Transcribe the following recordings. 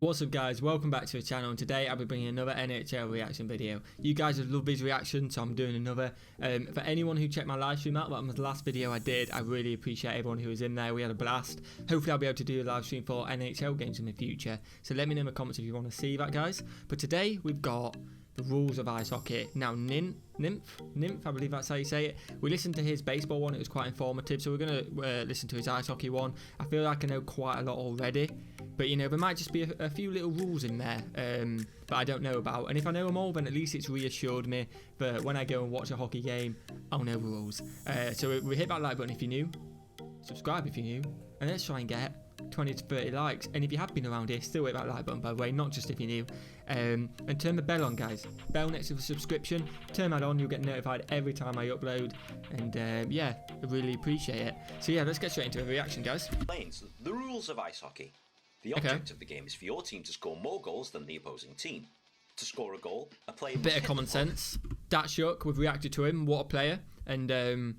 What's up guys, welcome back to the channel, and today I'll be bringing another NHL reaction video. You guys have loved these reactions, so I'm doing another. For anyone who checked my live stream out, that was the last video I did, I really appreciate everyone who was in there. We had a blast. Hopefully I'll be able to do a live stream for NHL games in the future, so let me know in the comments if you want to see that, guys. But today we've got the rules of ice hockey. Now Nymph, I believe that's how you say it. We listened to his baseball one, it was quite informative, so we're going to listen to his ice hockey one. I feel like I know quite a lot already, but you know, there might just be a few little rules in there that I don't know about, and if I know them all, then at least it's reassured me that when I go and watch a hockey game, I'll know the rules. So we hit that like button if you're new, subscribe if you're new, and let's try and get 20 to 30 likes. And if you have been around here, still hit that like button, by the way, not just if you're new. And turn the bell on, guys. Bell next to the subscription, turn that on, you'll get notified every time I upload. And yeah, I really appreciate it. So yeah, let's get straight into the reaction, guys. The rules of ice hockey. The object of the game is for your team to score more goals than the opposing team. To score a goal, a player bit of common sense. Datsuk, we've reacted to him, what a player. And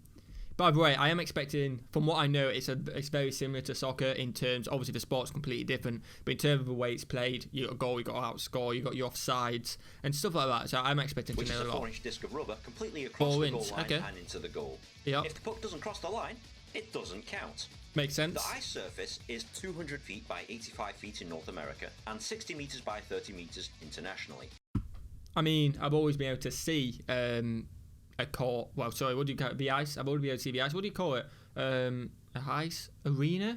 by the way, I am expecting, from what I know, it's very similar to soccer in terms, obviously the sport's completely different, but in terms of the way it's played, you got a goal, you got to outscore, you got your offsides and stuff like that. So I'm expecting to know a lot. 4-inch disc of rubber completely across the goal line and into the goal. Yep. If the puck doesn't cross the line, it doesn't count. Makes sense. The ice surface is 200 feet by 85 feet in North America and 60 meters by 30 meters internationally. I mean, I've always been able to see a court. Well, sorry, what do you call it? The ice. I've already been able to see the ice. What do you call it? A ice arena?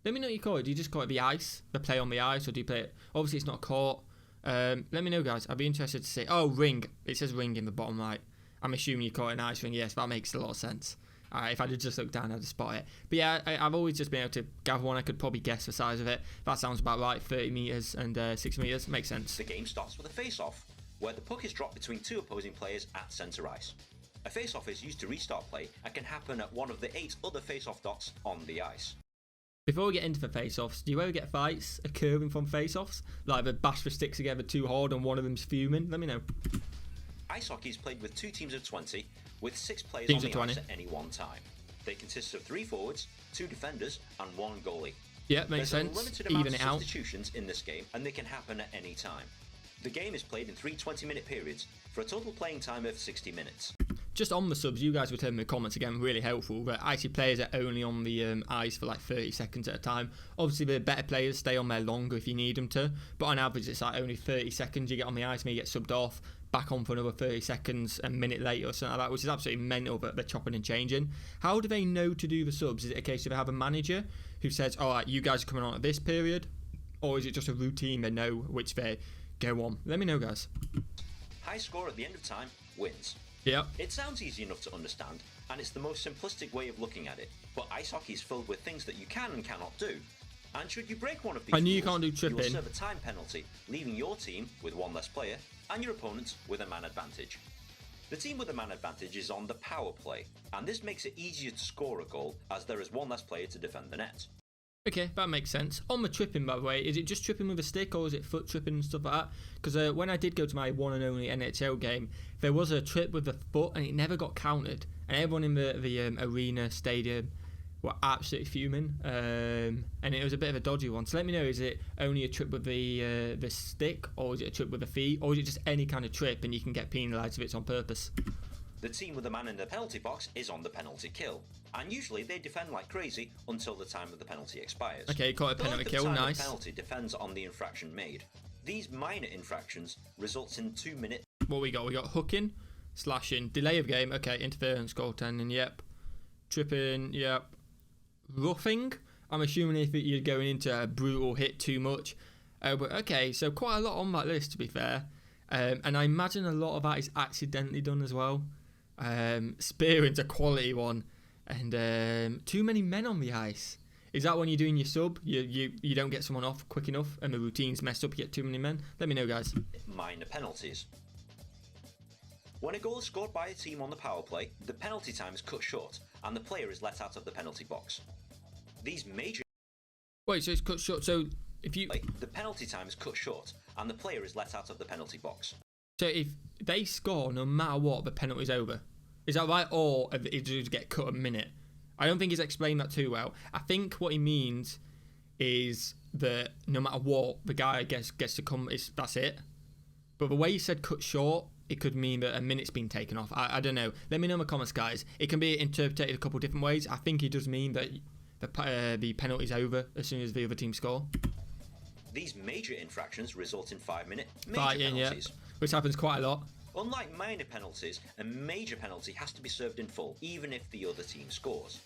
Let me know what you call it. Do you just call it the ice? The play on the ice, or do you play it? Obviously, it's not court. Let me know, guys. I'd be interested to see. Oh, ring. It says ring in the bottom right. I'm assuming you call it an ice ring. Yes, that makes a lot of sense. If I did just look down, I'd spot it. But yeah, I've always just been able to gather one. I could probably guess the size of it. That sounds about right. 30 meters and 6 meters. Makes sense. The game starts with a face-off, where the puck is dropped between two opposing players at centre ice. A face-off is used to restart play and can happen at one of the 8 other face-off dots on the ice. Before we get into the face-offs, do you ever get fights occurring from face-offs? Like they bash the sticks together too hard and one of them's fuming? Let me know. Ice hockey is played with 2 teams of 20, with 6 players teams on the 20. ice at any one time. They consist of 3 forwards, 2 defenders, and 1 goalie. Yeah, makes sense. There's a limited amount Even of it out. substitutions in this game, and they can happen at any time. The game is played in 3 20-minute periods for a total playing time of 60 minutes. Just on the subs, you guys were telling me in the comments again, really helpful, that actually players are only on the ice for like 30 seconds at a time. Obviously the better players stay on there longer if you need them to, but on average it's like only 30 seconds you get on the ice, maybe you get subbed off, back on for another 30 seconds a minute later or something like that, which is absolutely mental that they're chopping and changing. How do they know to do the subs? Is it a case of they have a manager who says, alright, you guys are coming on at this period, or is it just a routine they know which they go on? Let me know, guys. High score at the end of time wins. Yeah. It sounds easy enough to understand, and it's the most simplistic way of looking at it, but ice hockey is filled with things that you can and cannot do. And should you break one of these I knew rules, you can't do tripping. you will serve a time penalty, leaving your team with 1 less player and your opponent with a man advantage. The team with a man advantage is on the power play, and this makes it easier to score a goal as there is 1 less player to defend the net. Okay, that makes sense. On the tripping, by the way, is it just tripping with a stick or is it foot tripping and stuff like that? Because when I did go to my one and only NHL game, there was a trip with the foot and it never got counted. And everyone in the arena, stadium, were absolutely fuming. And it was a bit of a dodgy one. So let me know, is it only a trip with the stick, or is it a trip with the feet, or is it just any kind of trip and you can get penalised if it's on purpose? The team with the man in the penalty box is on the penalty kill, and usually they defend like crazy until the time of the penalty expires. Okay, caught a penalty kill, nice. The penalty depends on the infraction made. These minor infractions results in 2 minutes. What we got? We got hooking, slashing, delay of game, okay, interference, goaltending, yep. Tripping, yep. Roughing, I'm assuming if you're going into a brutal hit too much. But okay, so quite a lot on that list to be fair. And I imagine a lot of that is accidentally done as well. Spearing's a quality one, and too many men on the ice. Is that when you're doing your sub, you don't get someone off quick enough and the routine's messed up, you get too many men? Let me know, guys. Minor penalties. When a goal is scored by a team on the power play, the penalty time is cut short and the player is let out of the penalty box. These major... Wait, so it's cut short, so if you... The penalty time is cut short and the player is let out of the penalty box. So if they score, no matter what, the penalty's over. Is that right? Or it just get cut a minute? I don't think he's explained that too well. I think what he means is that no matter what, the guy gets to come. That's it. But the way you said cut short, it could mean that a minute's been taken off. I don't know. Let me know in the comments, guys. It can be interpreted a couple of different ways. I think it does mean that the penalty's over as soon as the other team score. These major infractions result in 5-minute Fighting, penalties. Yeah, which happens quite a lot. Unlike minor penalties, a major penalty has to be served in full, even if the other team scores.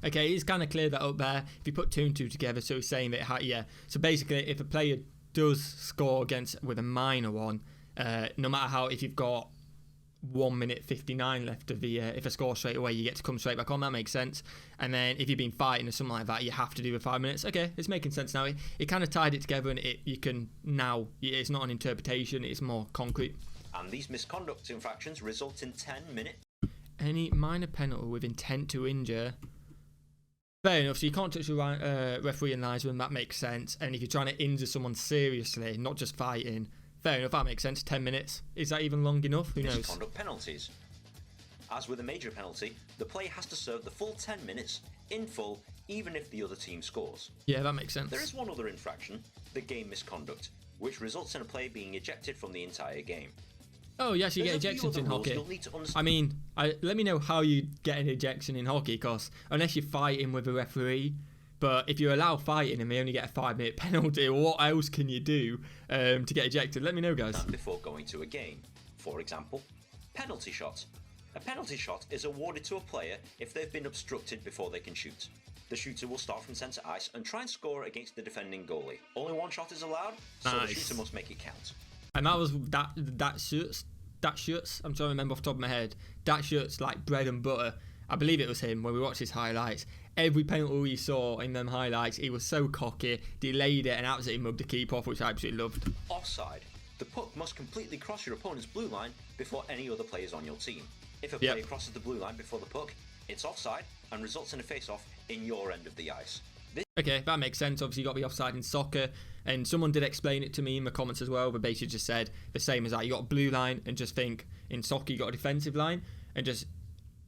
Okay, he's kind of cleared that up there. If you put 2 and 2 together, so he's saying that, yeah. So basically, if a player does score with a minor one, no matter how, if you've got 1 minute 59 left of the, if a score straight away, you get to come straight back on. That makes sense. And then if you've been fighting or something like that, you have to do the 5 minutes. Okay, it's making sense now. It kind of tied it together, and you can now. It's not an interpretation; it's more concrete. And these misconduct infractions result in 10 minutes. Any minor penalty with intent to injure. Fair enough, so you can't touch the referee and linesman, that makes sense. And if you're trying to injure someone seriously, not just fighting, fair enough, that makes sense. 10 minutes. Is that even long enough? Who knows? Misconduct penalties. As with a major penalty, the player has to serve the full 10 minutes in full, even if the other team scores. Yeah, that makes sense. There is one other infraction, the game misconduct, which results in a player being ejected from the entire game. Oh, yes, you get ejections in hockey. I mean, let me know how you get an ejection in hockey, because unless you're fighting with a referee, but if you allow fighting and they only get a 5-minute penalty, what else can you do to get ejected? Let me know, guys. Before going to a game. For example, penalty shot. A penalty shot is awarded to a player if they've been obstructed before they can shoot. The shooter will start from centre ice and try and score against the defending goalie. Only one shot is allowed, so the shooter must make it count. And that was that shirts. I'm trying to remember off the top of my head. That shirts like bread and butter. I believe it was him when we watched his highlights. Every penalty we saw in them highlights, he was so cocky, delayed it, and absolutely mugged the keeper off, which I absolutely loved. Offside. The puck must completely cross your opponent's blue line before any other player is on your team. If a player crosses the blue line before the puck, it's offside and results in a face-off in your end of the ice. Okay, that makes sense. Obviously, you got to be offside in soccer, and someone did explain it to me in the comments as well. But basically, just said the same as that. You got a blue line, and just think in soccer you got a defensive line, and just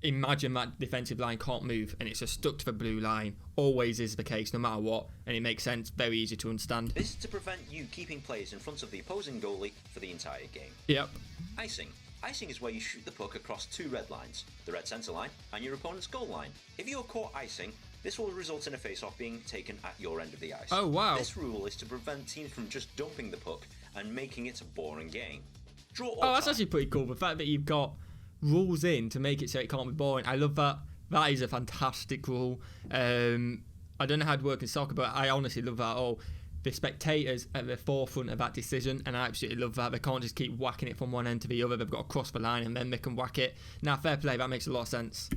imagine that defensive line can't move, and it's just stuck to the blue line. Always is the case, no matter what, and it makes sense. Very easy to understand. This is to prevent you keeping players in front of the opposing goalie for the entire game. Yep. Icing. Icing is where you shoot the puck across 2 red lines, the red centre line and your opponent's goal line. If you are caught icing, this will result in a face-off being taken at your end of the ice. Oh, wow. This rule is to prevent teams from just dumping the puck and making it a boring game. Draw or that's tie. actually pretty cool. The fact that you've got rules in to make it so it can't be boring. I love that. That is a fantastic rule. I don't know how it works in soccer, but I honestly love that. Oh, the spectators at the forefront of that decision, and I absolutely love that. They can't just keep whacking it from one end to the other. They've got to cross the line and then they can whack it. Now, fair play. That makes a lot of sense.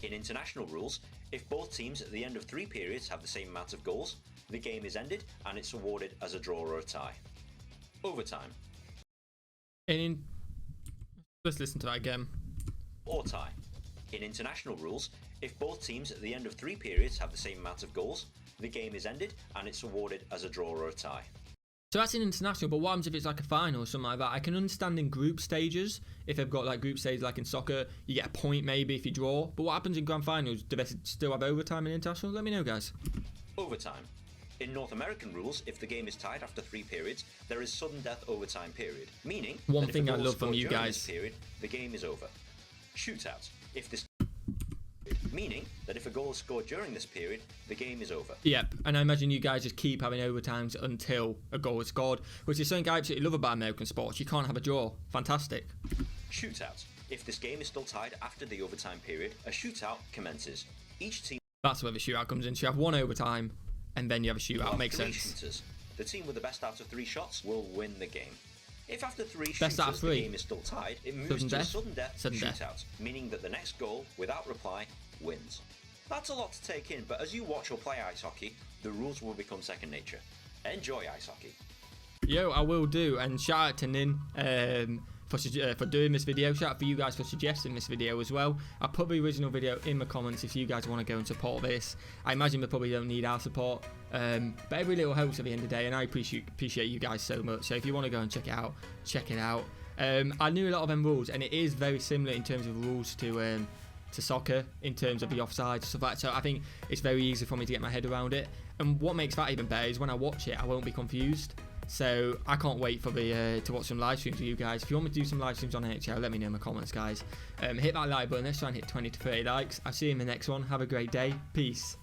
In international rules, if both teams at the end of 3 periods have the same amount of goals, the game is ended and it's awarded as a draw or a tie. Overtime. Let's listen to that again. Or tie. In international rules, if both teams at the end of 3 periods have the same amount of goals, the game is ended and it's awarded as a draw or a tie. So that's in international, but what happens if it's like a final or something like that? I can understand in group stages, if they've got like group stages like in soccer, you get a point maybe if you draw. But what happens in grand finals? Do they still have overtime in international? Let me know, guys. Overtime. In North American rules, if the game is tied after 3 periods, there is sudden death overtime period, meaning one that thing if a I goal love from scored you during guys. this period, the game is over. Shootout. Meaning that if a goal is scored during this period, the game is over. Yep, and I imagine you guys just keep having overtimes until a goal is scored, which is something I absolutely love about American sports. You can't have a draw. Fantastic. Shootout. If this game is still tied after the overtime period, a shootout commences. Each team... That's where the shootout comes in. So you have 1 overtime, and then you have a shootout. Makes 3 sense. shooters. The team with the best out of 3 shots will win the game. If after 3 Best shooters out of 3. the game is still tied, it moves to a sudden death shootout, meaning that the next goal, without reply, wins. That's a lot to take in, but as you watch or play ice hockey, the rules will become second nature. Enjoy ice hockey. Yo, I will do, and shout out to Nin for doing this video. Shout out for you guys for suggesting this video as well. I'll put the original video in the comments if you guys want to go and support this. I imagine they probably don't need our support, but every little helps at the end of the day, and I appreciate you guys so much. So if you want to go and check it out, check it out. I knew a lot of them rules, and it is very similar in terms of rules to soccer in terms of the offside stuff like that. So I think it's very easy for me to get my head around it. And what makes that even better is when I watch it, I won't be confused. So I can't wait for to watch some live streams with you guys. If you want me to do some live streams on NHL, let me know in the comments, guys. Hit that like button. Let's try and hit 20 to 30 likes. I'll see you in the next one. Have a great day. Peace.